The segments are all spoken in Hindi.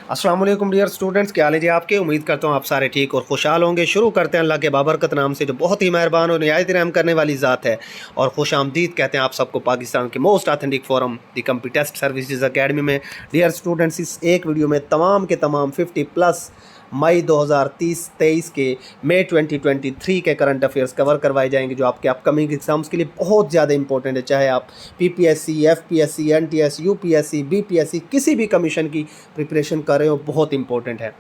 अस्सलाम वालेकुम डियर स्टूडेंट्स, क्या हाल है जी आपके। उम्मीद करता हूँ आप सारे ठीक और खुशहाल होंगे। शुरू करते हैं अल्लाह के बाबरकत नाम से, जो बहुत ही मेहरबान और निहायत रहम करने वाली ज़ात है। और खुश आमदीद कहते हैं आप सबको पाकिस्तान के most authentic forum the computest services academy में। डियर स्टूडेंट्स, इस एक वीडियो में तमाम के तमाम 50+ मई 2023 के मई 2023 के करंट अफेयर्स कवर करवाए जाएंगे, जो आपके अपकमिंग एग्जाम्स के लिए बहुत ज़्यादा इंपॉर्टेंट है। चाहे आप PPSC, FPSC, NTS, UPSC, BPSC किसी भी कमीशन की प्रिपरेशन कर रहे हो, बहुत इंपॉर्टेंट है।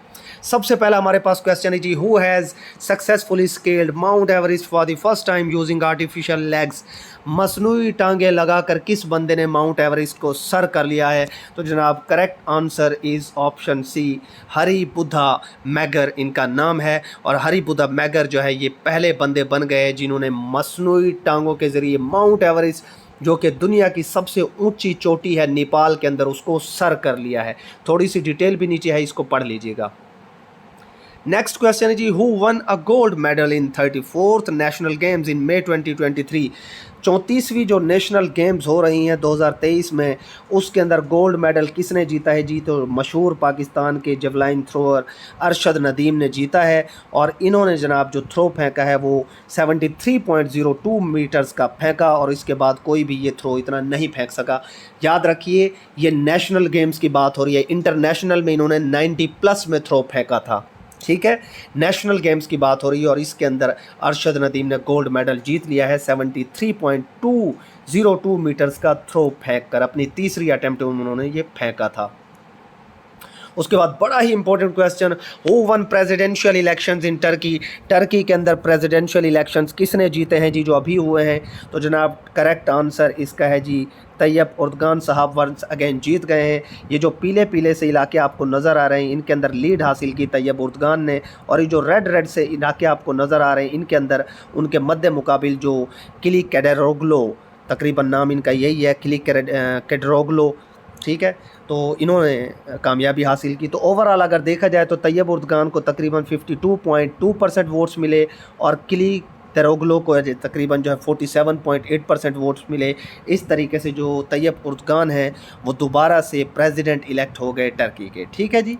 सबसे पहला हमारे पास क्वेश्चन है जी, who has successfully scaled Mount Everest for the first time using artificial legs. मसनूई टांगे लगाकर किस बंदे ने माउंट एवरेस्ट को सर कर लिया है? तो जनाब correct answer is option C, Hari Buddha Magar इनका नाम है। और हरी बुद्धा मैगर जो है, ये पहले बंदे बन गए जिन्होंने मसनूई टांगों के ज़रिए माउंट एवरेस्ट, जो कि दुनिया की सबसे ऊंची चोटी है नेपाल के अंदर, उसको सर कर लिया है। थोड़ी सी डिटेल भी नीचे है, इसको पढ़ लीजिएगा। नेक्स्ट क्वेश्चन है जी, who won a gold medal in 34th national games in May 2023। 34वीं जो नेशनल गेम्स हो रही हैं 2023 में, उसके अंदर गोल्ड मेडल किसने जीता है जी? तो मशहूर पाकिस्तान के जेवलाइन थ्रोअर अरशद नदीम ने जीता है। और इन्होंने जनाब जो थ्रो फेंका है वो 73.02 मीटर्स का फेंका, और इसके बाद कोई भी ये थ्रो इतना नहीं फेंक सका। याद रखिए, ये नेशनल गेम्स की बात हो रही है। इंटरनेशनल में इन्होंने 90+ में थ्रो फेंका था, ठीक है। नेशनल गेम्स की बात हो रही है और इसके अंदर अरशद नदीम ने गोल्ड मेडल जीत लिया है 73.202 मीटर्स का थ्रो फेंक कर। अपनी तीसरी अटेम्प्ट में उन्होंने ये फेंका था। उसके बाद बड़ा ही important question, who won presidential elections in Turkey. Turkey के अंदर प्रेसिडेंशियल इलेक्शंस किसने जीते हैं जी, जो अभी हुए हैं? तो जनाब करेक्ट आंसर इसका है जी, तैयब उर्दगान साहब वंस अगेन जीत गए हैं। ये जो पीले पीले से इलाके आपको नज़र आ रहे हैं, इनके अंदर लीड हासिल की तैयब उर्दगान ने। और ये जो रेड रेड से इलाके आपको नज़र आ रहे हैं, इनके अंदर उनके मध्य मुकाबिल जो किली कैडरोग्लो, तकरीबन नाम इनका यही है, किली कैडरोग्लो, ठीक है। तो इन्होंने कामयाबी हासिल की। तो ओवरऑल अगर देखा जाए तो तैयब उर्दगान को तकरीबन 52.2% वोट्स मिले, और किली तेरोगलो को तकरीबन जो है 47.8% वोट्स मिले। इस तरीके से जो तैयब उर्दगान है वो दोबारा से प्रेसिडेंट इलेक्ट हो गए टर्की के, ठीक है जी।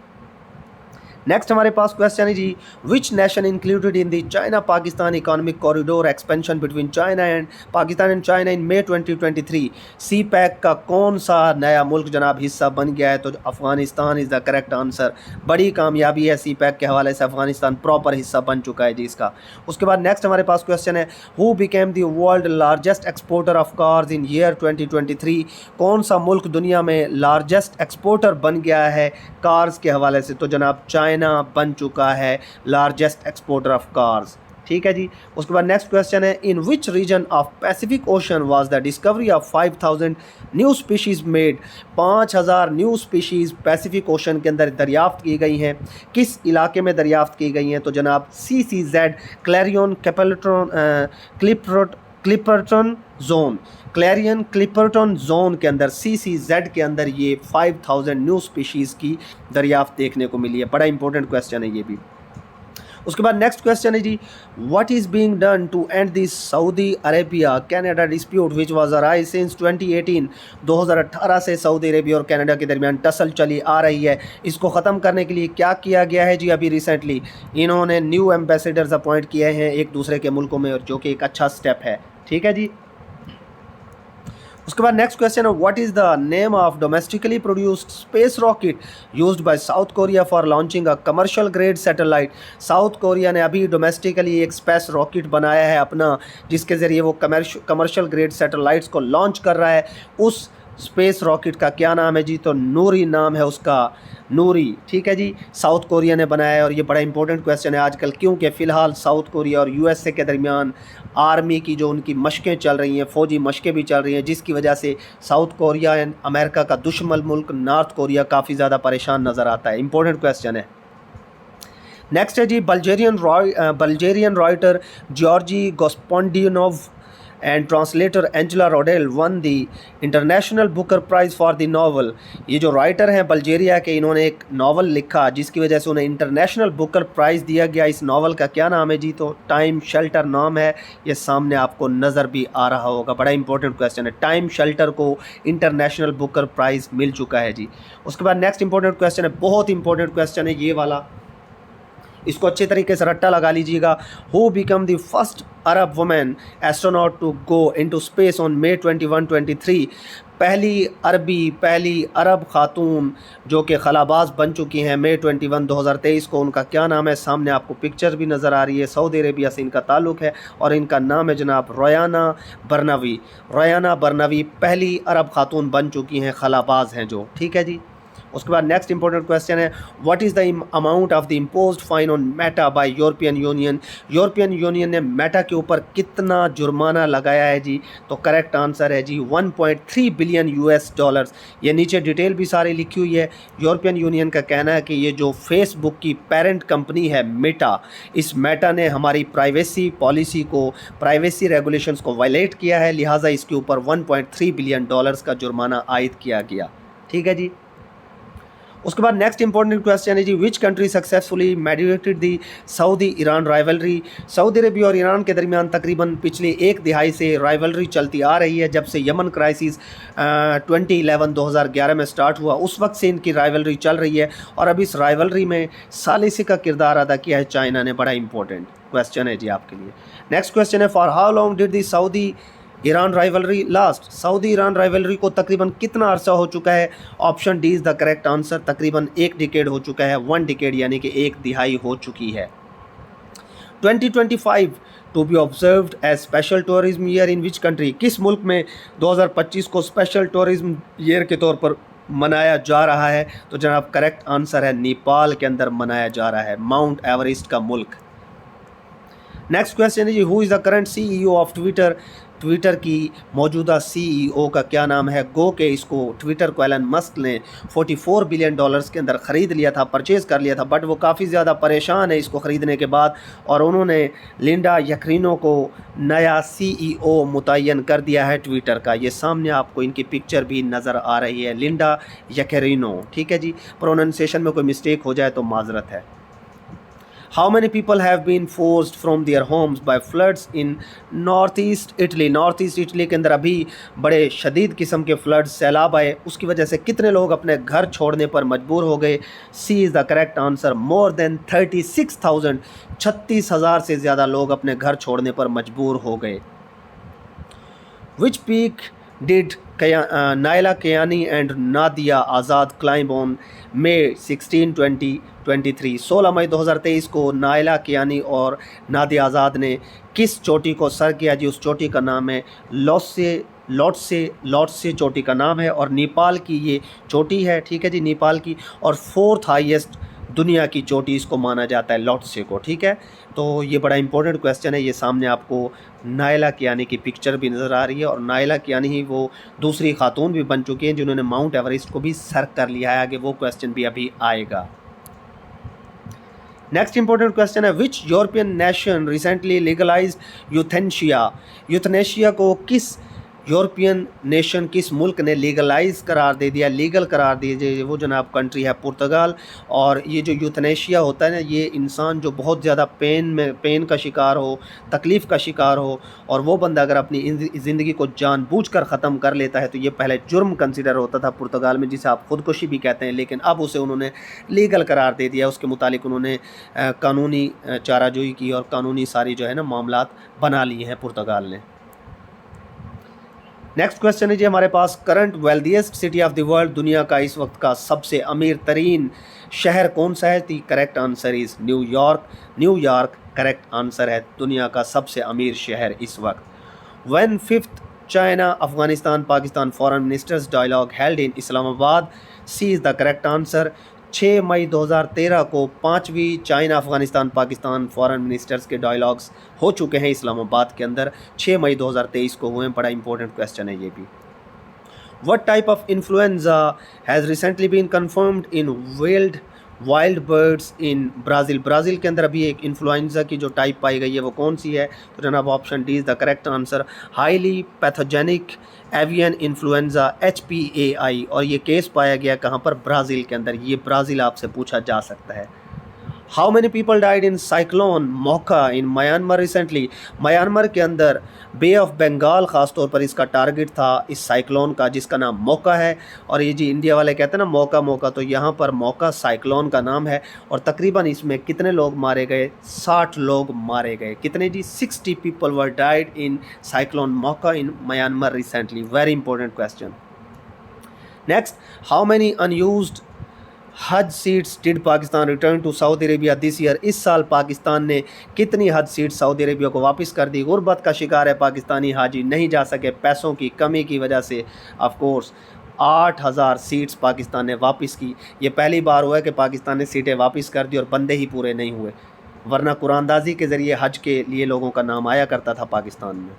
नेक्स्ट हमारे पास क्वेश्चन है जी, which nation included in the China Pakistan economic corridor expansion between China and Pakistan and China in May 2023। CPEC का कौन सा नया मुल्क जनाब हिस्सा बन गया है? तो Afghanistan is the correct answer. बड़ी कामयाबी है, सी पैक के हवाले से अफगानिस्तान प्रॉपर हिस्सा बन चुका है जी इसका। उसके बाद नेक्स्ट हमारे पास क्वेश्चन है, who became the world largest exporter of cars in year 2023। कौन सा मुल्क दुनिया में लार्जेस्ट एक्सपोर्टर बन गया है कार्स के हवाले से? तो जनाब चाइना बन चुका है लार्जेस्ट एक्सपोर्टर ऑफ कार्स, ठीक है जी। उसके बाद नेक्स्ट क्वेश्चन है, in which region of Pacific Ocean was the discovery of 5000 new species made. 5000 new species Pacific Ocean के अंदर दरियाफ्त की गई हैं। किस इलाके में दरियाफ्त की गई हैं? तो जनाब CCZ Clarion Clipperton zone, Clarion Clipperton zone के अंदर CCZ के अंदर ये 5000 न्यू स्पीशीज़ की दरियाफ्त देखने को मिली है। बड़ा इंपॉर्टेंट क्वेश्चन है ये भी। उसके बाद नेक्स्ट क्वेश्चन है जी, what is being done to end this Saudi Arabia Canada dispute which was arise since 2018। 2018 से सऊदी अरेबिया और कनाडा के दरमियान टसल चली आ रही है। इसको ख़त्म करने के लिए क्या किया गया है जी? अभी रिसेंटली इन्होंने न्यू एम्बेसडर्स अपॉइंट किए हैं एक दूसरे के मुल्कों में, जो कि एक अच्छा स्टेप है, ठीक है जी। उसके बाद नेक्स्ट क्वेश्चन है, what is the name of domestically produced space rocket used by south Korea for launching a commercial grade satellite. South Korea ने अभी डोमेस्टिकली एक स्पेस रॉकेट बनाया है अपना, जिसके ज़रिए वो कमर्शियल ग्रेड सैटेलाइट्स को लॉन्च कर रहा है। उस स्पेस रॉकेट का क्या नाम है जी? तो नूरी नाम है उसका, नूरी, ठीक है जी। साउथ कोरिया ने बनाया है। और ये बड़ा इंपॉर्टेंट क्वेश्चन है आजकल, क्योंकि फ़िलहाल साउथ कोरिया और USA के दरमियान आर्मी की जो उनकी मशक़ें चल रही हैं, फ़ौजी मशक़ें भी चल रही हैं, जिसकी वजह से साउथ कोरिया एंड अमेरिका का दुश्मन मुल्क नॉर्थ कोरिया काफ़ी ज़्यादा परेशान नज़र आता है। इंपॉर्टेंट क्वेश्चन है। नेक्स्ट है जी, Bulgarian writer Georgi Gospodinov and translator Angela Rodel won the International Booker Prize for the novel. ये जो राइटर हैं बल्गेरिया के, इन्होंने एक नावल लिखा जिसकी वजह से उन्हें इंटरनेशनल बुकर प्राइज़ दिया गया। इस नावल का क्या नाम है जी? तो टाइम शेल्टर नाम है। ये सामने आपको नज़र भी आ रहा होगा, बड़ा इंपॉर्टेंट क्वेश्चन है। टाइम शेल्टर को इंटरनेशनल बुकर प्राइज़ मिल चुका है जी। उसके बाद नेक्स्ट इंपॉर्टेंट क्वेश्चन है, बहुत इंपॉर्टेंट क्वेश्चन है ये वाला, इसको अच्छे तरीके से रट्टा लगा लीजिएगा। Who become the first Arab women astronaut to go into space on May 21, 2023? पहली अरब खातून जो कि खलाबाज बन चुकी हैं May 21, 2023 को, उनका क्या नाम है? सामने आपको पिक्चर भी नज़र आ रही है। सऊदी अरेबिया से इनका ताल्लुक़ है और इनका नाम है जनाब रोयाना बरनावी। रोयाना बरनावी पहली अरब खातून बन चुकी हैं, खलाबाज हैं जो, ठीक है जी। उसके बाद नेक्स्ट इंपॉर्टेंट क्वेश्चन है, what is the amount of the imposed fine on Meta bye European union? European union ने मेटा के ऊपर कितना जुर्माना लगाया है जी? तो करेक्ट आंसर है जी 1.3 बिलियन US डॉलर्स। ये नीचे डिटेल भी सारी लिखी हुई है। यूरोपियन यूनियन का कहना है कि ये जो फेसबुक की पेरेंट कंपनी है मेटा, इस मेटा ने हमारी प्राइवेसी पॉलिसी को, प्राइवेसी रेगुलेशंस को वायलेट किया है, लिहाजा इसके ऊपर 1.3 बिलियन डॉलर्स का जुर्माना आयद किया गया, ठीक है जी। उसके बाद नेक्स्ट इंपॉर्टेंट क्वेश्चन है जी, which country successfully mediated the Saudi Iran rivalry? Saudi Arabia और ईरान के दरमियान तकरीबन पिछले एक दिहाई से राइवलरी चलती आ रही है। जब से यमन क्राइसिस 2011 में स्टार्ट हुआ, उस वक्त से इनकी राइवलरी चल रही है और अब इस राइवलरी में सालिसी का किरदार अदा किया है चाइना ने। बड़ा इंपॉर्टेंट क्वेश्चन है जी आपके लिए। नेक्स्ट क्वेश्चन है, for how long did the Saudi Iran rivalry last? Saudi Iran rivalry को तकरीबन कितना अरसा हो चुका है? Option D is the correct answer. तकरीबन 1 डिकेड हो चुका है, 1 डिकेड यानी कि 1 दिहाई हो चुकी है। 2025 to be observed as special tourism year in which country? किस मुल्क में 2025 को स्पेशल टूरिज्म ईयर के तौर पर मनाया जा रहा है? तो जनाब करेक्ट आंसर है नेपाल के अंदर मनाया जा रहा है, माउंट एवरेस्ट का मुल्क। नेक्स्ट क्वेश्चन है जी, who is the current CEO of Twitter? Twitter की मौजूदा CEO का क्या नाम है? गो के इसको, ट्विटर को एलन मस्क ने 44 बिलियन डॉलर्स के अंदर ख़रीद लिया था, परचेज़ कर लिया था, बट वो काफ़ी ज़्यादा परेशान है इसको ख़रीदने के बाद और उन्होंने लिंडा यकरीनो को नया CEO मुतय्यन कर दिया है ट्विटर का। ये सामने आपको इनकी पिक्चर भी नज़र आ रही है, लिंडा यकरीनो, ठीक है जी। प्रोनाउंसिएशन में कोई मिस्टेक हो जाए तो माजरत है। How many people have been forced from their homes by floods in north east Italy? North east Italy के अंदर अभी बड़े शदीद किस्म के फ्लड्स, सैलाब आए, उसकी वजह से कितने लोग अपने घर छोड़ने पर मजबूर हो गए? C is the correct answer, more than 36,000, 36,000 से ज़्यादा लोग अपने घर छोड़ने पर मजबूर हो गए। Which peak did Naila Kiani and Nadia Azad climb on May 16, 2023? 16 मई 2023 को नायला कियानी और नादिया आज़ाद ने किस चोटी को सर किया जी? उस चोटी का नाम है लोटसे चोटी का नाम है और नेपाल की ये चोटी है, ठीक है जी, नेपाल की, और 4th हाईएस्ट दुनिया की चोटी इसको माना जाता है, लोटसे को, ठीक है। तो ये बड़ा इंपॉर्टेंट क्वेश्चन है। ये सामने आपको नायला कियानी की पिक्चर भी नज़र आ रही है और नायला कियानी ही वो दूसरी खातून भी बन चुकी हैं जिन्होंने माउंट एवरेस्ट को भी सर कर लिया है। आगे वो क्वेश्चन भी अभी आएगा। नेक्स्ट इंपॉर्टेंट क्वेश्चन है, which European nation recently legalized euthanasia? Euthanasia को किस यूरोपियन नेशन, किस मुल्क ने लीगलाइज करार दे दिया, लीगल करार दे दिया? वो जनाब कंट्री है पुर्तगाल। और ये जो यूथनेशिया होता है ना, ये इंसान जो बहुत ज़्यादा पेन का शिकार हो, तकलीफ़ का शिकार हो, और वो बंदा अगर अपनी ज़िंदगी को जानबूझकर ख़त्म कर लेता है तो ये पहले जुर्म कंसिडर होता था पुर्तगाल में, जिसे आप ख़ुदकुशी भी कहते हैं, लेकिन अब उसे उन्होंने लीगल करार दे दिया। उसके मुतालिक उन्होंने कानूनी चाराजोई की और कानूनी सारी जो है ना मामलात बना लिए हैं पुर्तगाल ने। नेक्स्ट क्वेश्चन है जी हमारे पास, current wealthiest city of the world? दुनिया का इस वक्त का सबसे अमीर तरीन शहर कौन सा है? The correct answer is New York. New York correct answer है दुनिया का सबसे अमीर शहर इस वक्त। When 5th China Afghanistan Pakistan foreign ministers dialogue held in Islamabad? C is the correct answer. 6 मई 2013 को 5वीं China Afghanistan Pakistan foreign ministers के डायलॉग्स हो चुके हैं इस्लामाबाद के अंदर, 6 मई 2023 को हुए हैं। बड़ा इंपॉर्टेंट क्वेश्चन है ये भी। What type of influenza has recently been confirmed in wild birds in Brazil, Brazil के अंदर अभी एक इन्फ्लुएंजा की जो टाइप पाई गई है वो कौन सी है? तो जनाब option D is the correct answer, highly pathogenic avian influenza HPAI। और ये केस पाया गया कहाँ पर? ब्राज़ील के अंदर। ये ब्राज़ील आपसे पूछा जा सकता है। How many people died in cyclone Mocha in Myanmar recently? Myanmar के अंदर बे ऑफ बंगाल ख़ास तौर पर इसका टारगेट था इस साइक्लोन का, जिसका नाम मोका है। और ये जी इंडिया वाले कहते हैं ना मौका मौका, तो यहाँ पर मोका साइक्लोन का नाम है। और तकरीबन इसमें कितने लोग मारे गए? 60 लोग मारे गए। कितने जी? 60 people were died in cyclone Mocha in Myanmar recently. Very important question. Next, how many unused हज seats did Pakistan return to Saudi Arabia this year? इस साल पाकिस्तान ने कितनी हज सीट सऊदी अरेबिया को वापस कर दी? गुर्बत का शिकार है पाकिस्तानी हाजी, नहीं जा सके पैसों की कमी की वजह से। ऑफ कोर्स 8000 सीट्स पाकिस्तान ने वापस की। ये पहली बार हुआ है कि पाकिस्तान ने सीटें वापस कर दी और बंदे ही पूरे नहीं हुए, वरना कुरानदाजी के ज़रिए हज के लिए लोगों का नाम आया करता था पाकिस्तान में।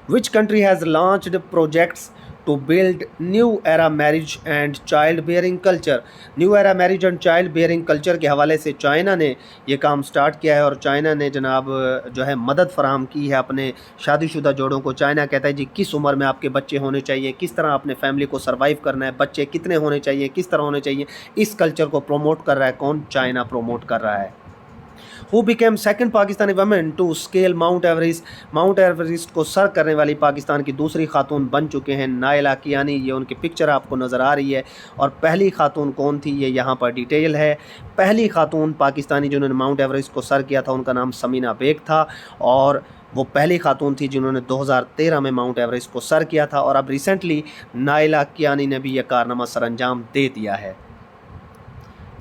Which country has launched projects to build new era marriage and child bearing culture? New era marriage and child bearing culture के हवाले से चाइना ने ये काम स्टार्ट किया है। और चाइना ने जनाब जो है मदद फराहम की है अपने शादीशुदा जोड़ों को। चाइना कहता है जी किस उम्र में आपके बच्चे होने चाहिए, किस तरह अपने फैमिली को सर्वाइव करना है, बच्चे कितने होने चाहिए, किस तरह होने चाहिए, इस कल्चर को प्रमोट कर रहा है कौन? चाइना प्रमोट कर रहा है। Who became second Pakistani women to scale Mount Everest? Mount Everest को सर करने वाली पाकिस्तान की दूसरी खातून बन चुके हैं नायला कियानी। ये उनकी पिक्चर आपको नज़र आ रही है। और पहली खातून कौन थी ये यहाँ पर डिटेल है। पहली खातून पाकिस्तानी जिन्होंने माउंट एवरेस्ट को सर किया था उनका नाम समीना बेग था। और वो पहली खातून थी जिन्होंने 2013 में माउंट एवरेस्ट को सर किया था। और अब रिसेंटली नायला कियानी ने भी यह कारनामा सर अंजाम दे दिया है।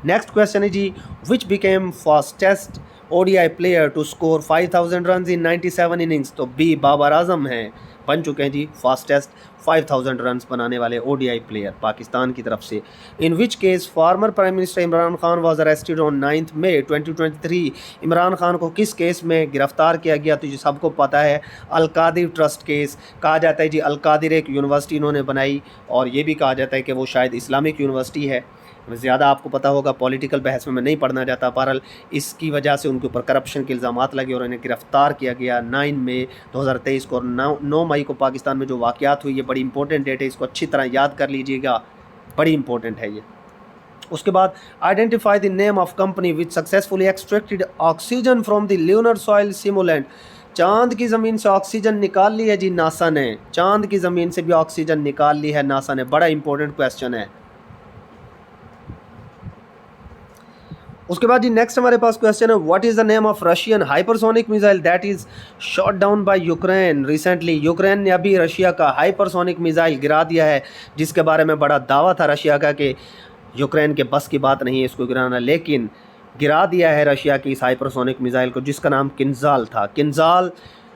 नेक्स्ट क्वेश्चन है जी, which became fastest ODI player to score 5000 run in 97 innings? तो बी बाबर आजम हैं, बन चुके हैं जी फास्टेस्ट 5000 रन बनाने वाले ODI प्लेयर पाकिस्तान की तरफ से। In which case former prime minister Imran Khan was arrested on 9 May 2023? Imran Khan को किस केस में गिरफ्तार किया गया? तो ये सबको पता है, अलकादिर ट्रस्ट केस। कहा जाता है जी अलकादिर एक यूनिवर्सिटी इन्होंने बनाई और ये भी कहा जाता है कि वो शायद इस्लामिक यूनिवर्सिटी है। ज़्यादा आपको पता होगा, पॉलिटिकल बहस में मैं नहीं पढ़ना चाहता। बहरहाल इसकी वजह से उनके ऊपर करप्शन के इल्ज़ामात लगे और इन्हें गिरफ़्तार किया गया 9 मई 2023 को। और 9 मई को पाकिस्तान में जो वाक़यात हुई, ये बड़ी इंपॉर्टेंट डेट है, इसको अच्छी तरह याद कर लीजिएगा, बड़ी इंपॉर्टेंट है ये। उसके बाद identify the name of company which successfully extracted oxygen from the lunar soil simulant? चांद की ज़मीन से ऑक्सीजन निकाल ली है जी नासा ने। चांद की ज़मीन से भी ऑक्सीजन निकाल ली है नासा ने। बड़ा इंपॉर्टेंट क्वेश्चन है। उसके बाद जी नेक्स्ट हमारे पास क्वेश्चन है, what is the name of Russian hypersonic missile that is shot down by Ukraine recently? Ukraine ने अभी रशिया का हाइपरसोनिक मिसाइल गिरा दिया है, जिसके बारे में बड़ा दावा था रशिया का कि यूक्रेन के बस की बात नहीं है इसको गिराना, लेकिन गिरा दिया है रशिया की इस हाइपरसोनिक मिसाइल को, जिसका नाम किंजाल था। किंजाल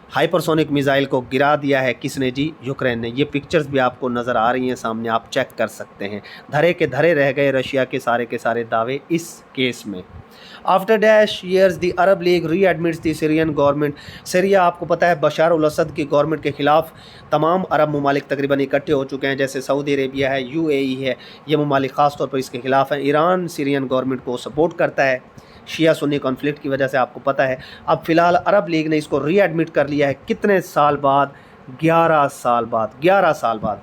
हाइपरसोनिक मिसाइल को गिरा दिया है किसने जी? यूक्रेन ने। ये पिक्चर्स भी आपको नज़र आ रही हैं सामने, आप चेक कर सकते हैं। धरे के धरे रह गए रशिया के सारे दावे इस केस में। After dash years the Arab League readmits the Syrian government? Syria आपको पता है बशार उल असद की गवर्नमेंट के ख़िलाफ़ तमाम अरब ममालिक तकरीबन इकट्ठे हो चुके हैं, जैसे सऊदी अरेबिया है, UAE है, ये ममालिक ख़ास तौर पर इसके ख़िलाफ़ हैं। ईरान सीरियन गवर्नमेंट को सपोर्ट करता है शिया सुन्नी कॉन्फ्लिक्ट की वजह से, आपको पता है। अब फ़िलहाल अरब लीग ने इसको री एडमिट कर लिया है। कितने साल बाद? 11 साल बाद। 11 साल बाद,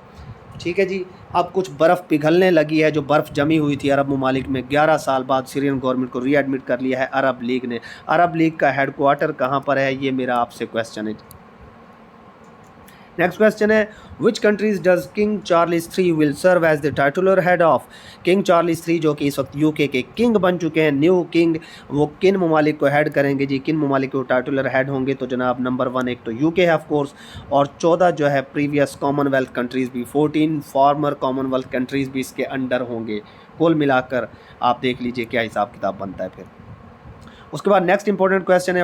ठीक है जी। अब कुछ बर्फ़ पिघलने लगी है, जो बर्फ़ जमी हुई थी अरब ममालिक में। 11 साल बाद सीरियन गवर्नमेंट को री एडमिट कर लिया है अरब लीग ने। अरब लीग का हेडक्वार्टर कहाँ पर है, ये मेरा आपसे क्वेश्चन है। नेक्स्ट क्वेश्चन है, which countries does King Charles III will serve as the titular head of? King Charles III जो कि इस वक्त UK के किंग बन चुके हैं, न्यू किंग, वो किन ममालिक को हेड करेंगे जी? किन ममालिक को टाइटुलर हेड होंगे? तो जनाब नंबर 1 एक तो UK है ऑफ कोर्स, और 14 जो है प्रीवियस कॉमनवेल्थ कंट्रीज़ भी, 14 फॉर्मर कॉमनवेल्थ कंट्रीज़ भी इसके अंडर होंगे। कुल मिलाकर आप देख लीजिए क्या हिसाब किताब बनता है फिर। उसके बाद नेक्स्ट इंपॉर्टेंट क्वेश्चन है,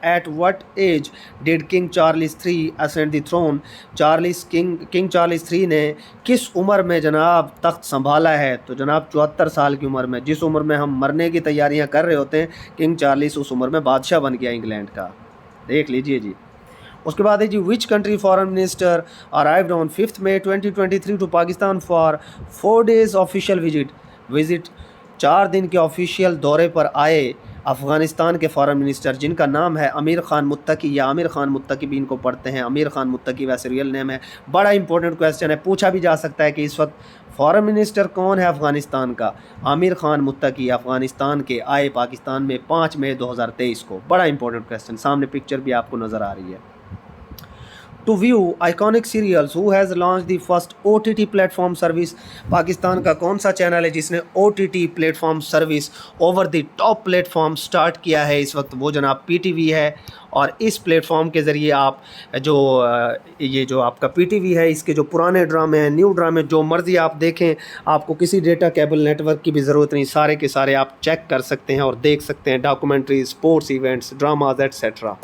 at what age did King Charles III ascend the throne? King Charles III ने किस उम्र में जनाब तख्त संभाला है? तो जनाब 74 साल की उम्र में। जिस उम्र में हम मरने की तैयारियां कर रहे होते हैं, किंग चार्ल्स उस उम्र में बादशाह बन गया इंग्लैंड का। देख लीजिए जी। उसके बाद है जी, which country foreign minister arrived on 5 May 2023 to Pakistan for 4 days official visit? 4 दिन के ऑफिशियल दौरे पर आए अफ़गानिस्तान के फ़ॉरेन मिनिस्टर, जिनका नाम है अमीर ख़ान मुत्तकी या आमिर ख़ान मुत्तकी भी इनको पढ़ते हैं, अमीर ख़ान मुत्तकी वैसे रियल नेम है। बड़ा इंपॉर्टेंट क्वेश्चन है, पूछा भी जा सकता है कि इस वक्त फ़ॉरेन मिनिस्टर कौन है अफ़गानिस्तान का। आमिर ख़ान मुत्तकी अफ़गानिस्तान के आए पाकिस्तान में 5 मई 2023 को। बड़ा इंपॉर्टेंट क्वेश्चन, सामने पिक्चर भी आपको नज़र आ रही है। To view iconic serials, who has launch the first OTT platform service. Pakistan का कौन सा चैनल है जिसने OTT platform service over the top platform start किया है इस वक्त, वो जनाब PTV है। और इस प्लेटफॉर्म के ज़रिए आप ये जो आपका PTV है, इसके जो पुराने ड्रामे हैं, न्यू ड्रामे, जो मर्ज़ी आप देखें, आपको किसी डेटा केबल नेटवर्क की भी ज़रूरत नहीं, सारे के सारे आप चेक कर सकते हैं और देख सकते हैं, documentary, sports events, dramas etcetera.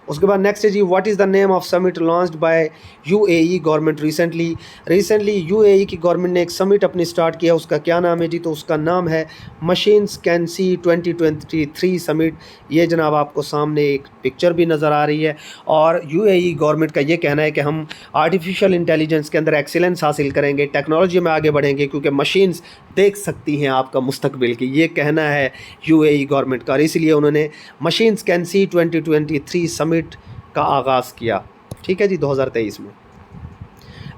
उसके बाद नेक्स्ट है जी, what is the name of summit launched by UAE government recently UAE की गवर्नमेंट ने एक समिट अपनी स्टार्ट किया, उसका क्या नाम है जी? तो उसका नाम है मशीन्स कैन सी 2023 समिट। ये जनाब आपको सामने एक पिक्चर भी नज़र आ रही है। और UAE गवर्नमेंट का ये कहना है कि हम आर्टिफिशियल इंटेलिजेंस के अंदर एक्सीलेंस हासिल करेंगे, टेक्नोलॉजी में आगे बढ़ेंगे, क्योंकि मशीन्स देख सकती हैं आपका मुस्तकबिल की, ये कहना है UAE गवर्नमेंट का। और इसलिए उन्होंने मशीन्स कैन सी 2023 समिट का आगाज़ किया, ठीक है जी, 2023 में।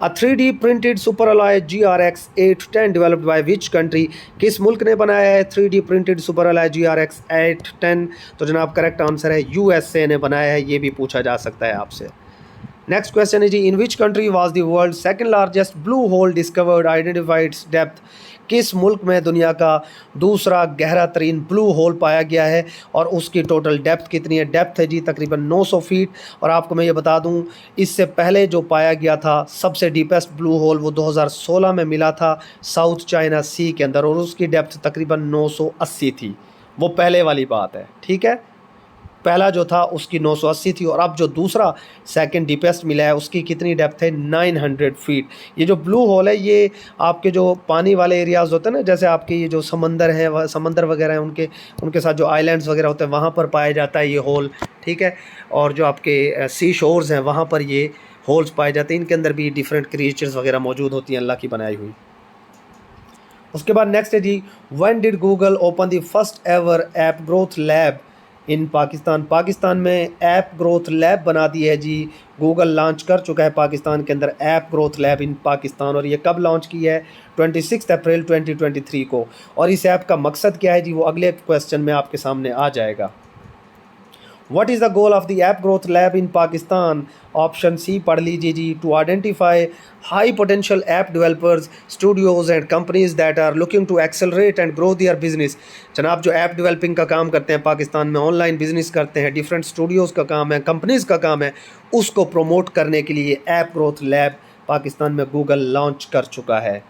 A 3D printed super alloy GRX 810 developed by which country, किस मुल्क ने बनाया है 3D printed super alloy GRX 810? तो जनाब करेक्ट आंसर है USA ने बनाया है, ये भी पूछा जा सकता है आपसे। नेक्स्ट क्वेश्चन है जी, in which country was the world second largest blue hole discovered, identified its depth? किस मुल्क में दुनिया का दूसरा गहरा तरीन ब्लू होल पाया गया है और उसकी टोटल डेप्थ कितनी है? डेप्थ है जी तकरीबन 900 फीट। और आपको मैं ये बता दूं, इससे पहले जो पाया गया था सबसे डीपेस्ट ब्लू होल, वो 2016 में मिला था साउथ चाइना सी के अंदर, और उसकी डेप्थ तकरीबन 980 थी। वो पहले वाली बात है, ठीक है। पहला जो था उसकी 980 थी, और अब जो दूसरा सेकंड डीपेस्ट मिला है उसकी कितनी डेप्थ है? 900 फीट। ये जो ब्लू होल है ये आपके जो पानी वाले एरियाज़ होते हैं ना, जैसे आपके ये जो समंदर है, समंदर वगैरह हैं, उनके साथ जो आइलैंड्स वगैरह होते हैं वहाँ पर पाया जाता है ये होल, ठीक है। और जो आपके सी शोर्स हैं वहाँ पर ये होल्स पाए जाते हैं, इनके अंदर भी डिफरेंट क्रिएचर्स वगैरह मौजूद होती हैं अल्लाह की बनाई हुई। उसके बाद नेक्स्ट है जी, when did Google open the first ever app growth lab in Pakistan? Pakistan में ऐप ग्रोथ लैब बना दी है जी, गूगल लॉन्च कर चुका है पाकिस्तान के अंदर app growth lab in Pakistan. और ये कब लॉन्च की है? 26 अप्रैल 2023 को। और इस ऐप का मकसद क्या है जी, वो अगले क्वेश्चन में आपके सामने आ जाएगा। What is the goal of the App Growth Lab in Pakistan? Option C पढ़ लीजिए जी, to identify high potential app developers, studios and companies that are looking to accelerate and grow their business. जनाब जो ऐप डेवलपिंग का काम करते हैं पाकिस्तान में, ऑनलाइन बिजनेस करते हैं, डिफरेंट स्टूडियोज़ का काम है, कंपनीज़ का काम है, उसको प्रोमोट करने के लिए ऐप ग्रोथ लैब पाकिस्तान में गूगल लॉन्च कर चुका है।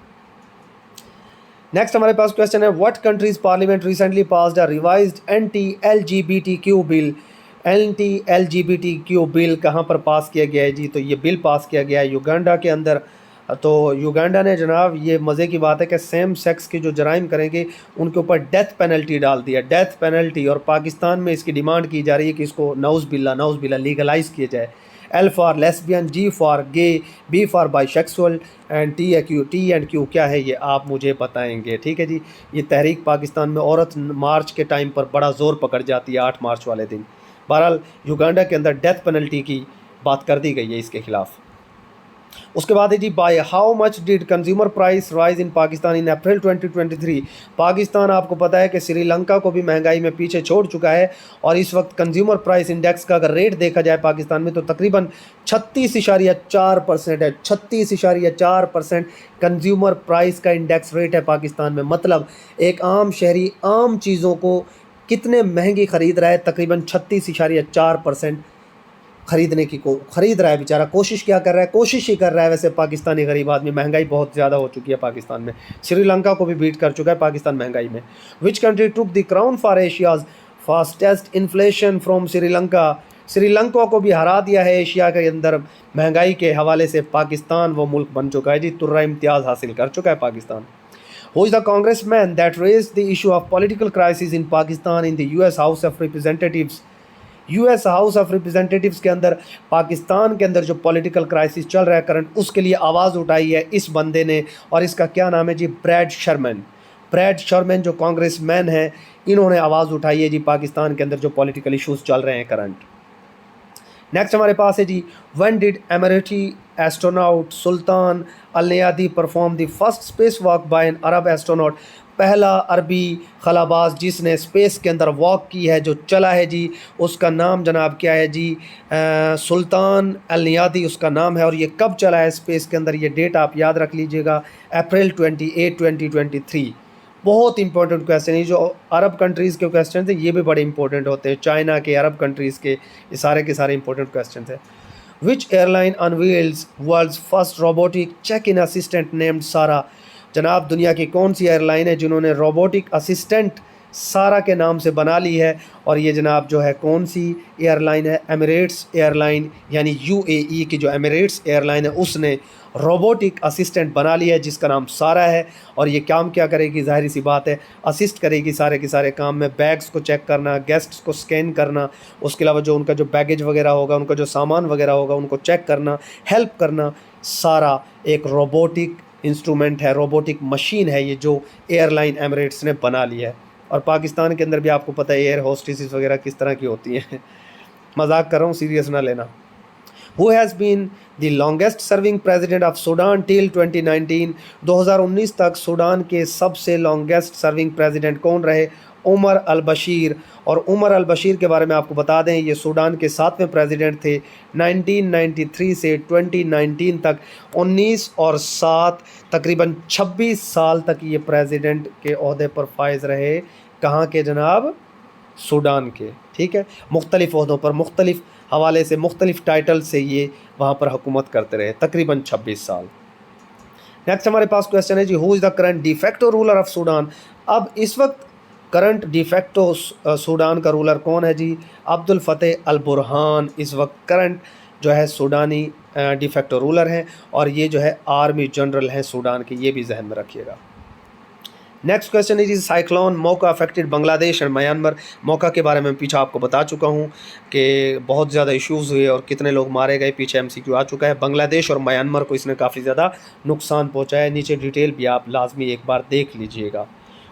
नेक्स्ट हमारे पास क्वेश्चन है, what countries parliament recently passed a revised anti-LGBTQ bill? anti-LGBTQ bill कहाँ पर पास किया गया है जी? तो ये बिल पास किया गया है युगांडा के अंदर। तो युगांडा ने जनाब, ये मज़े की बात है कि सेम सेक्स के जो जराइम करेंगे उनके ऊपर डेथ पेनल्टी डाल दिया, डेथ पेनल्टी। और पाकिस्तान में इसकी डिमांड की जा रही है कि इसको नौज़ बिल्ला लीगलाइज़ किया जाए। L for lesbian, G for gay, B for bisexual and T and Q क्या है ये आप मुझे बताएंगे, ठीक है जी। ये तहरीक पाकिस्तान में औरत मार्च के टाइम पर बड़ा ज़ोर पकड़ जाती है 8 मार्च वाले दिन। बहरहाल युगांडा के अंदर डेथ पेनल्टी की बात कर दी गई है इसके खिलाफ। उसके बाद है जी, by how much did consumer price rise in Pakistan in April 2023? Pakistan आपको पता है कि श्रीलंका को भी महंगाई में पीछे छोड़ चुका है, और इस वक्त कंज्यूमर प्राइस इंडेक्स का अगर रेट देखा जाए पाकिस्तान में तो तकरीबन 36.4% है। 36.4% कंज्यूमर प्राइस का इंडेक्स रेट है पाकिस्तान में। मतलब एक आम शहरी आम चीज़ों को कितने महंगी ख़रीद रहा है? तकरीबन 36.4% खरीदने की खरीद रहा है बेचारा। कोशिश क्या कर रहा है? कोशिश ही कर रहा है वैसे पाकिस्तानी गरीब आदमी। महंगाई बहुत ज़्यादा हो चुकी है पाकिस्तान में, श्रीलंका को भी बीट कर चुका है पाकिस्तान महंगाई में। Which country took the crown for Asia's fastest inflation from Sri Lanka? Sri Lanka को भी हरा दिया है एशिया के अंदर महंगाई के हवाले से। पाकिस्तान वो मुल्क बन चुका है जी, तुर्रा इम्तियाज़ हासिल कर चुका है Pakistan. Who is the congressman that raised the issue of political crisis in Pakistan in the US House of Representatives? US house of representatives के अंदर पाकिस्तान के अंदर जो पॉलिटिकल क्राइसिस चल रहा है करंट, उसके लिए आवाज़ उठाई है इस बंदे ने, और इसका क्या नाम है जी? ब्रैड शर्मन। ब्रैड शर्मन जो कांग्रेसमैन हैं, इन्होंने आवाज़ उठाई है जी पाकिस्तान के अंदर जो पॉलिटिकल इश्यूज चल रहे हैं करंट। नेक्स्ट हमारे पास है जी, when did Emirati astronaut Sultan Al Neyadi perform the first space walk by an Arab astronaut. पहला अरबी खलाबाज जिसने स्पेस के अंदर वॉक की है, जो चला है जी, उसका नाम जनाब क्या है जी, सुल्तान अल नयादी उसका नाम है। और ये कब चला है स्पेस के अंदर, ये डेट आप याद रख लीजिएगा, अप्रैल 28, 2023। बहुत इंपॉर्टेंट क्वेश्चन है। जो अरब कंट्रीज़ के क्वेश्चन थे ये भी बड़े इंपॉर्टेंट होते हैं, चाइना के, अरब कंट्रीज़ के, ये सारे के सारे इंपॉर्टेंट क्वेश्चन थे। Which airline unveils world's first robotic check in assistant named Sara. जनाब दुनिया की कौन सी एयरलाइन है जिन्होंने रोबोटिक असिस्टेंट सारा के नाम से बना ली है, और ये जनाब जो है कौन सी एयरलाइन है, एमिरेट्स एयरलाइन, यानी यूएई की जो एमिरेट्स एयरलाइन है उसने रोबोटिक असिस्टेंट बना लिया है जिसका नाम सारा है। और ये काम क्या करेगी, ज़ाहिर सी बात है असिस्ट करेगी सारे के सारे काम में, बैग्स को चेक करना, गेस्ट्स को स्कैन करना, उसके अलावा जो उनका जो बैगेज वगैरह होगा, उनका जो सामान वगैरह होगा उनको चेक करना, हेल्प करना। सारा एक रोबोटिक इंस्ट्रूमेंट है, रोबोटिक मशीन है ये जो एयरलाइन एमिरेट्स ने बना लिया है। और पाकिस्तान के अंदर भी आपको पता है एयर होस्टेसेस वगैरह किस तरह की होती हैं। मजाक कर रहा हूँ, सीरियस ना लेना। Who has been the longest serving president of Sudan till 2019? 2019 तक सूडान के सबसे लॉन्गेस्ट सर्विंग प्रेसिडेंट कौन रहे? उमर अल बशीर। और उमर अल बशीर के बारे में आपको बता दें, ये सूडान के 7वें प्रेसिडेंट थे 1993 से 2019 तक। 19 और 7 तकरीबन 26 साल तक ये प्रेसिडेंट के ओहदे पर फाइज रहे। कहाँ के जनाब? सूडान के। ठीक है, मुख्तलिफ ओहदों पर, मुख्तलिफ हवाले से, मुख्तलिफ टाइटल से ये वहाँ पर हुकूमत करते रहे तकरीबन 26 साल। नेक्स्ट हमारे पास क्वेश्चन है जी, who is the current de facto ruler of Sudan. अब इस वक्त करंट डिफेक्टो सूडान का रूलर कौन है जी? अब्दुल फतेह अल बुरहान इस वक्त करंट जो है सूडानी डिफेक्टो रूलर हैं, और ये जो है आर्मी जनरल हैं सूडान के, ये भी जहन में रखिएगा। नेक्स्ट क्वेश्चन है जी, साइक्लोन मोका अफेक्टेड बांग्लादेश और म्यांमार। मोका के बारे में पीछे आपको बता चुका हूँ कि बहुत ज़्यादा इश्यूज़ हुए और कितने लोग मारे गए, पीछे एमसीक्यू आ चुका है। बांग्लादेश और म्यांमार को इसने काफ़ी ज़्यादा नुकसान पहुँचाया है, नीचे डिटेल भी आप लाजमी एक बार देख लीजिएगा।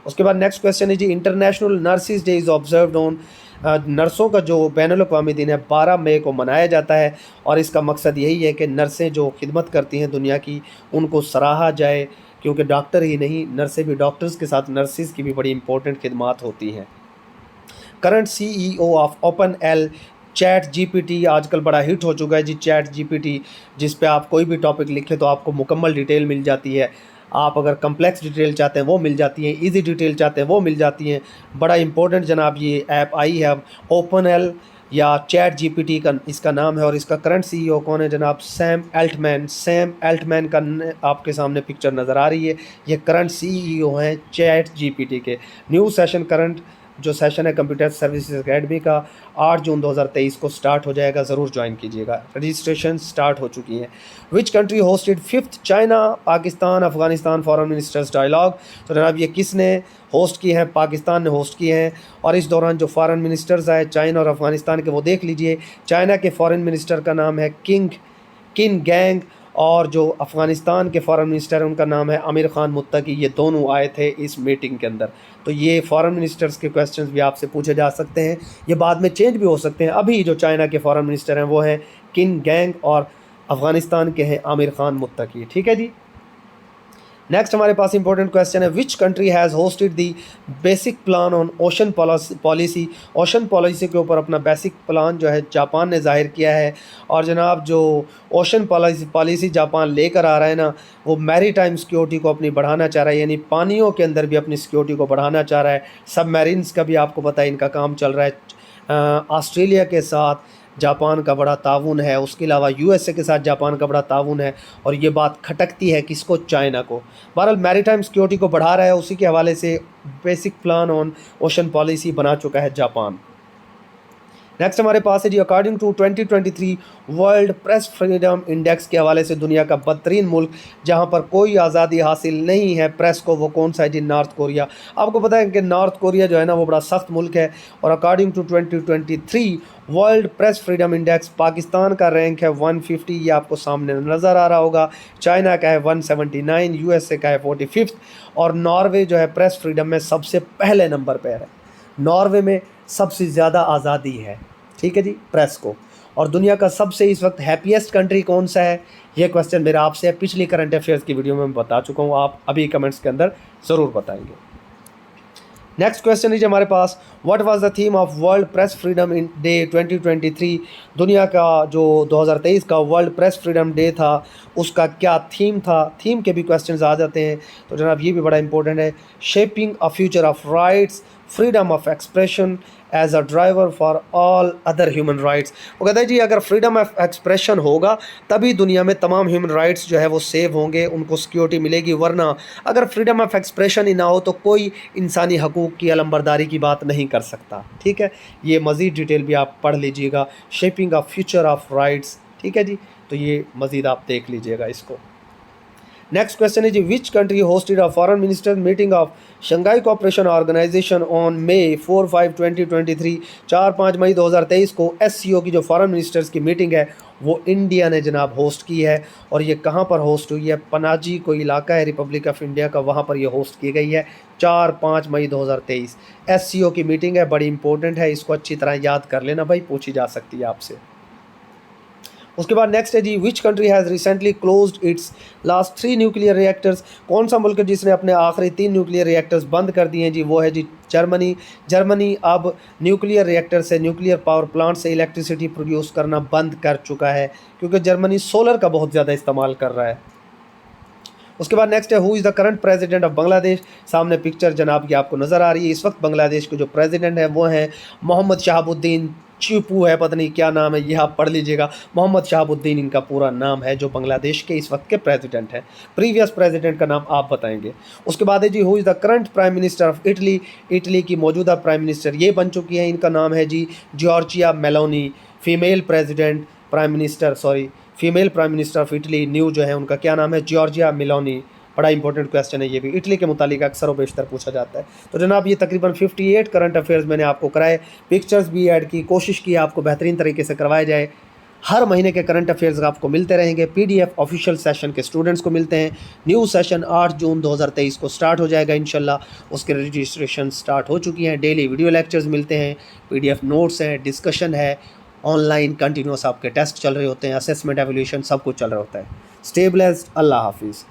उसके बाद नेक्स्ट क्वेश्चन है जी, International Nurses Day is observed on. नर्सों का जो बैनुल-अक़वामी दिन है 12 मई को मनाया जाता है, और इसका मकसद यही है कि नर्सें जो खिदमत करती हैं दुनिया की उनको सराहा जाए, क्योंकि डॉक्टर ही नहीं, नर्सें भी, डॉक्टर्स के साथ नर्सिस की भी बड़ी इंपॉर्टेंट खिदमात होती हैं। Current CEO of open L chat GPT आजकल बड़ा हिट हो चुका है जी, चैट GPT, जिस पे आप कोई भी टॉपिक लिखें तो आपको मुकम्मल डिटेल मिल जाती है। आप अगर कम्प्लेक्स डिटेल चाहते हैं वो मिल जाती हैं, इजी डिटेल चाहते हैं वो मिल जाती हैं। बड़ा इंपॉर्टेंट जनाब ये ऐप आई है अब, ओपन एल या चैट GPT का इसका नाम है, और इसका करंट CEO कौन है जनाब? Sam Altman. सैम एल्टमैन का आपके सामने पिक्चर नज़र आ रही है, ये करंट CEO हैं चैट GPT के। न्यू सेशन करंट जो सेशन है कंप्यूटर सर्विसेज अकेडमी का 8 जून 2023 को स्टार्ट हो जाएगा, ज़रूर ज्वाइन कीजिएगा। रजिस्ट्रेशन स्टार्ट हो चुकी हैं। Which country hosted 5th China Pakistan Afghanistan foreign ministers dialogue. तो जनाब ये किसने होस्ट की है? पाकिस्तान ने होस्ट किए हैं, और इस दौरान जो फॉरेन मिनिस्टर्स आए चाइना और अफगानिस्तान के वो देख लीजिए। चाइना के फॉरेन मिनिस्टर का नाम है किन गैंग, और जो अफ़गानिस्तान के फॉरेन मिनिस्टर हैं उनका नाम है आमिर खान मुत्तकी। ये दोनों आए थे इस मीटिंग के अंदर। तो ये फॉरेन मिनिस्टर्स के क्वेश्चंस भी आपसे पूछे जा सकते हैं, ये बाद में चेंज भी हो सकते हैं। अभी जो चाइना के फॉरेन मिनिस्टर हैं वो हैं किन गैंग, और अफ़गानिस्तान के हैं आमिर खान मुत्तकी। ठीक है जी। नेक्स्ट हमारे पास इंपॉर्टेंट क्वेश्चन है, विच country has hosted the basic plan on ocean policy. Ocean policy के ऊपर अपना बेसिक प्लान जो है जापान ने जाहिर किया है। और जनाब जो ओशन पॉलिसी जापान लेकर आ रहा है ना, वो मैरीटाइम सिक्योरिटी को अपनी बढ़ाना चाह रहा है, यानी पानियों के अंदर भी अपनी सिक्योरिटी को बढ़ाना चाह रहा है। सबमरीन्स का भी आपको पता है इनका काम चल रहा है। ऑस्ट्रेलिया के साथ जापान का बड़ा ताउन है, उसके अलावा USA के साथ जापान का बड़ा ताउन है, और ये बात खटकती है किसको? चाइना को। बहरहाल मैरीटाइम सिक्योरिटी को बढ़ा रहा है, उसी के हवाले से basic plan on ocean policy बना चुका है जापान। नेक्स्ट हमारे पास है जी, according to 2023 world press freedom index के हवाले से दुनिया का बदतरीन मुल्क जहां पर कोई आज़ादी हासिल नहीं है प्रेस को, वो कौन सा है जी? North Korea. आपको पता है कि नॉर्थ कोरिया जो है ना वो बड़ा सख्त मुल्क है, और according to 2023 world press freedom index Pakistan का रैंक है 150, ये आपको सामने नज़र आ रहा होगा। चाइना का है 179, यूएसए का है 45, और नॉर्वे जो है प्रेस फ्रीडम में सबसे पहले नंबर पर है। नॉर्वे में सबसे ज़्यादा आज़ादी है, ठीक है जी, प्रेस को। और दुनिया का सबसे इस वक्त हैप्पीएस्ट कंट्री कौन सा है, ये क्वेश्चन मेरा आपसे है। पिछली करंट अफेयर्स की वीडियो में मैं बता चुका हूँ, आप अभी कमेंट्स के अंदर ज़रूर बताएंगे। नेक्स्ट क्वेश्चन है जी हमारे पास, what was the theme of world press freedom in day 2023? दुनिया का जो 2023 का वर्ल्ड प्रेस फ्रीडम डे था उसका क्या थीम था? थीम के भी क्वेश्चंस आ जाते हैं, तो जनाब ये भी बड़ा इंपॉर्टेंट है। Shaping a future of rights, freedom of expression as a driver for all other human rights. वो कहता है जी अगर फ्रीडम ऑफ एक्सप्रेशन होगा तभी दुनिया में तमाम ह्यूमन राइट्स जो है वो सेव होंगे, उनको सिक्योरिटी मिलेगी, वरना अगर फ्रीडम ऑफ एक्सप्रेशन ही ना हो तो कोई इंसानी हकूक़ की अलंबरदारी की बात नहीं कर सकता, ठीक है। ये मज़ीद डिटेल भी आप पढ़ लीजिएगा, shaping a future of rights, ठीक है जी, तो ये मज़ीद आप देख लीजिएगा इसको। नेक्स्ट क्वेश्चन है जी, which country hosted a foreign minister meeting of Shanghai Cooperation Organisation on May 4-5 2023? 4-5 मई 2023 को SCO की जो फॉरेन मिनिस्टर्स की मीटिंग है वो इंडिया ने जनाब होस्ट की है, और ये कहाँ पर होस्ट हुई है? पनाजी कोई इलाका है रिपब्लिक ऑफ इंडिया का, वहाँ पर ये होस्ट की गई है 4-5 मई 2023। SCO की मीटिंग है, बड़ी इंपॉर्टेंट है, इसको अच्छी तरह याद कर लेना भाई, पूछी जा सकती है आपसे। उसके बाद नेक्स्ट है जी, which country has recently closed its last 3 nuclear reactors? कौन सा मुल्क है जिसने अपने आखिरी 3 न्यूक्लियर रिएक्टर्स बंद कर दिए हैं जी? वो है जी जर्मनी। जर्मनी अब न्यूक्लियर रिएक्टर से, न्यूक्लियर पावर प्लांट से इलेक्ट्रिसिटी प्रोड्यूस करना बंद कर चुका है, क्योंकि जर्मनी सोलर का बहुत ज़्यादा इस्तेमाल कर रहा है। उसके बाद नेक्स्ट है, who is the current president of Bangladesh? सामने पिक्चर जनाब की आपको नज़र आ रही है। इस वक्त बांग्लादेश के जो प्रेसिडेंट हैं वो हैं मोहम्मद शहाबुद्दीन चिपू है, पता नहीं क्या नाम है, ये आप पढ़ लीजिएगा। मोहम्मद शहाबुद्दीन इनका पूरा नाम है, जो बांग्लादेश के इस वक्त के प्रेसिडेंट हैं। प्रीवियस प्रेसिडेंट का नाम आप बताएंगे। उसके बाद है जी, who is the current prime minister of Italy? Italy की मौजूदा प्राइम मिनिस्टर ये बन चुकी हैं, इनका नाम है जी Giorgia Meloni. Female president prime minister, sorry female prime minister of Italy new जो है उनका क्या नाम है? Giorgia Meloni. बड़ा इंपॉर्टेंट क्वेश्चन है ये भी, इटली के मुतालिक अक्सर व बेशतर पूछा जाता है। तो जनाब ये तकरीबन 58 करंट अफेयर्स मैंने आपको कराए, पिक्चर्स भी ऐड की, कोशिश की आपको बेहतरीन तरीके से करवाया जाए। हर महीने के करंट अफेयर्स आपको मिलते रहेंगे। PDF ऑफिशियल सेशन के स्टूडेंट्स को मिलते हैं। न्यू सेशन 8 जून 2023 को स्टार्ट हो जाएगा इंशाल्लाह, उसके रजिस्ट्रेशन स्टार्ट हो चुकी हैं। डेली वीडियो लेक्चर्स मिलते हैं, PDF नोट्स हैं, डिस्कशन है, ऑनलाइन कंटिन्यूस आपके टेस्ट चल रहे होते हैं, असेसमेंट एवल्यूशन सब कुछ चल रहा होता है। स्टे ब्लेस्ड, अल्लाह हाफिज़।